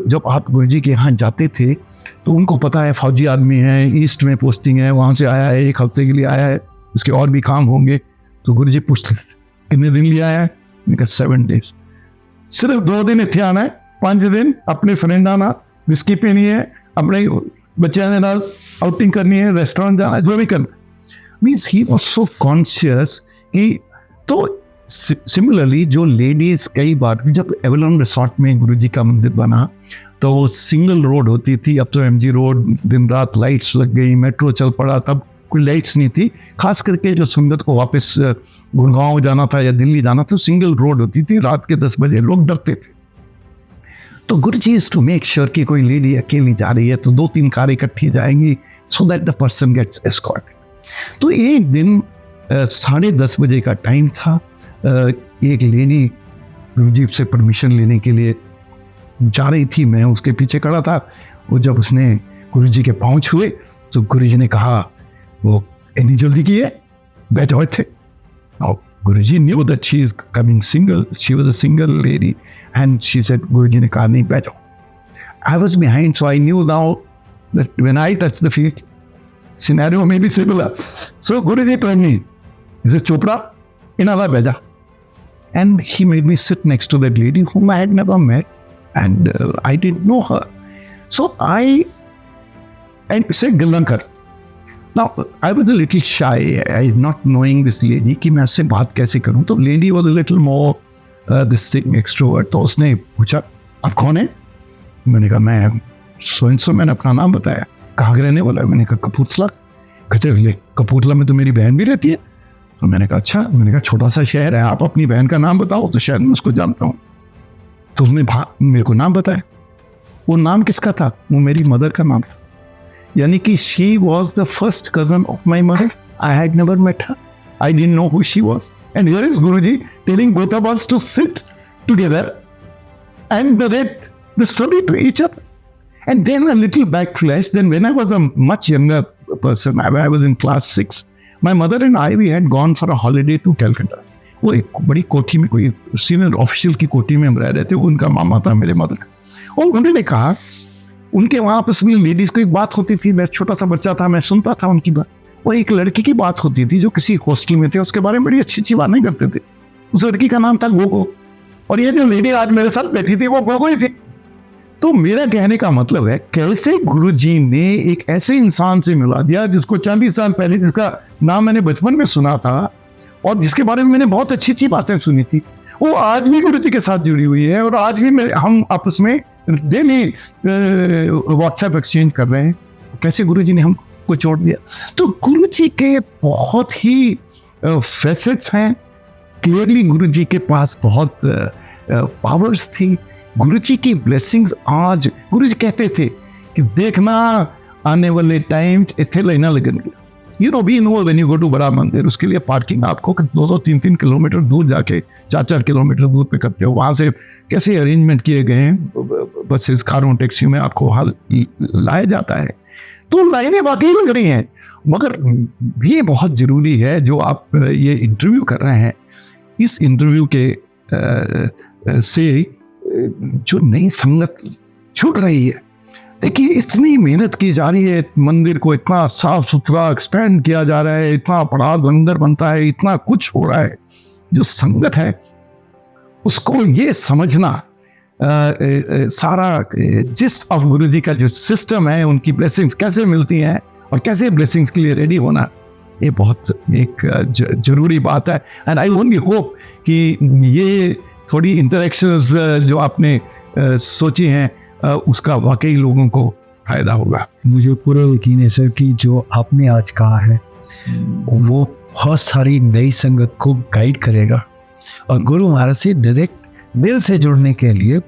जब आप गुरुजी के यहाँ जाते थे तो उनको पता है फौजी आदमी है, ईस्ट में पोस्टिंग है, वहाँ से आया है, 1 हफ्ते के लिए आया है, इसके और भी काम होंगे। तो गुरुजी पूछते थे कितने दिन लिए आया है? मैंने कहा 7 days। सिर्फ 2 दिन इतने आना है, 5 दिन अपने फ्रेंड आना, विस्की पीनी है, अपने बच्चे ने आउटिंग करनी है, रेस्टोरेंट जाना है, जो भी करना, means he was so conscious कि तो सिमिलरली जो लेडीज कई बार जब एवलॉन रिसोर्ट में गुरुजी का मंदिर बना तो वो सिंगल रोड होती थी, अब तो एमजी रोड, दिन रात लाइट्स लग गई, मेट्रो चल पड़ा, तब कोई लाइट्स नहीं थी। खास करके जो संगत को वापस गुड़गांव जाना था या दिल्ली जाना था, सिंगल रोड होती थी, रात के 10 बजे लोग डरते थे। तो गुरुजी इज टू मेक श्योर कि कोई लेडी अकेली जा रही है तो 2-3 कारें इकट्ठी जाएंगी, so that the person gets escort. तो एक दिन 10:30 बजे का टाइम था, एक लेडी गुरुजी से परमिशन लेने के लिए जा रही थी, मैं उसके पीछे खड़ा था। वो जब उसने गुरुजी के पाँव छुए तो गुरुजी ने कहा, वो इतनी जल्दी की है, बैठ जाओ थे। गुरुजी knew that she is coming single, she was a single lady, and she said, गुरुजी ने कहा नहीं बैठो। I was behind, so I knew now that when I touched the field, scenario may be similar. So Guruji told me, he said, Chopra, inala beja. And he made me sit next to that lady whom I had never met, and I didn't know her. So and said, Gallankar. Now, I was a little shy, not knowing this lady, कि मैं उससे बात कैसे करूं। तो lady was a little more this thing extrovert. तो उसने पूछा, आप कौन है? मैंने कहा मैं सो मैंने अपना नाम बताया। कहाँ के रहने वाला है? मैंने कहा कपूरथला। कहते ले कपूरथला में तो मेरी बहन भी रहती है। तो मैंने कहा अच्छा। मैंने कहा छोटा सा शहर है, आप अपनी बहन का नाम बताओ। तो शायद मैं उसको जानता हूँ। तो उसने मेरे को नाम बताया। वो नाम किसका था? वो मेरी मदर का नाम था। यानी कि she was the first cousin of my mother. I had never met her, I didn't know who she was, and here is Guruji telling both of us to sit together and narrate the story to each other. And then a little backflash, then when I was a much younger person, I was in class 6, my mother and I, we had gone for a holiday to Calcutta. वो एक बड़ी कोठी में, कोई सीनियर ऑफिशियल की कोठी में हम रह रहे थे। उनका मामा था मेरे मदर का, और उन्होंने कहा उनके वहाँ आपस में लेडीज़ को एक बात होती थी। मैं छोटा सा बच्चा था, मैं सुनता था उनकी बात। वो एक लड़की की बात होती थी जो किसी हॉस्टल में थे, उसके बारे में बड़ी अच्छी अच्छी बातें करते थे। उस लड़की का नाम था गोगो, और ये जो लेडी आज मेरे साथ बैठी थी वो गोगो ही थी। तो मेरा कहने का मतलब है, कैसे गुरुजी ने एक ऐसे इंसान से मिला दिया जिसको 40 साल पहले, जिसका नाम मैंने बचपन में सुना था और जिसके बारे में मैंने बहुत अच्छी अच्छी बातें सुनी थी, वो आज भी गुरुजी के साथ जुड़ी हुई है, और आज भी हम आपस में डेली व्हाट्सएप एक्सचेंज कर रहे हैं। कैसे गुरुजी ने हमको जोड़ दिया। तो गुरुजी के बहुत ही फैसेट्स हैं। क्लियरली गुरुजी के पास बहुत पावर्स थी। गुरुजी की ब्लेसिंग्स आज, गुरुजी कहते थे कि देखना आने वाले टाइम इतने लेना लगेंगे। You know we know when you go to Bada Mandir, उसके लिए पार्किंग आपको 2-3 किलोमीटर दूर जाके 4 किलोमीटर दूर पे करते हो। वहाँ से कैसे अरेंजमेंट किए गए हैं, बसेस, कारों, टैक्सी में आपको हाल लाया जाता है। तो लाइनें वाकई लग रही हैं, मगर ये बहुत ज़रूरी है जो आप ये इंटरव्यू कर रहे हैं। इस इंटरव्यू के से जो नई संगत छूट रही है। देखिए इतनी मेहनत की जा रही है, मंदिर को इतना साफ सुथरा एक्सपेंड किया जा रहा है, इतना बड़ा लंगर बनता है, इतना कुछ हो रहा है। जो संगत है उसको ये समझना, सारा जिस्ट ऑफ गुरुजी का जो सिस्टम है, उनकी ब्लेसिंग्स कैसे मिलती हैं और कैसे ब्लेसिंग्स के लिए रेडी होना, ये बहुत एक जरूरी बात है। एंड आई ओनली होप कि ये थोड़ी इंटरेक्शंस जो आपने सोची हैं उसका वाकई लोगों को फायदा होगा। मुझे पूरा यकीन है सर कि जो आपने आज कहा है वो बहुत सारी नई संगत को गाइड करेगा और गुरु महाराज से डायरेक्ट दिल से जुड़ने के लिए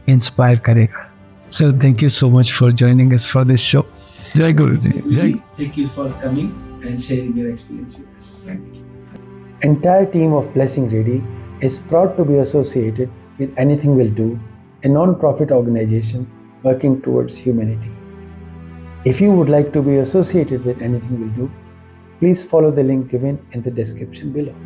इंस्पायर करेगा। Sir thank you so much for joining us for this show. जय गुरु जी। जय। Thank you for coming and sharing your experience with us. Thank you. Entire team of Blessing Ready is proud to be associated with Anything Will Do, a non-profit organization working towards humanity. If you would like to be associated with Anything Will Do, please follow the link given in the description below.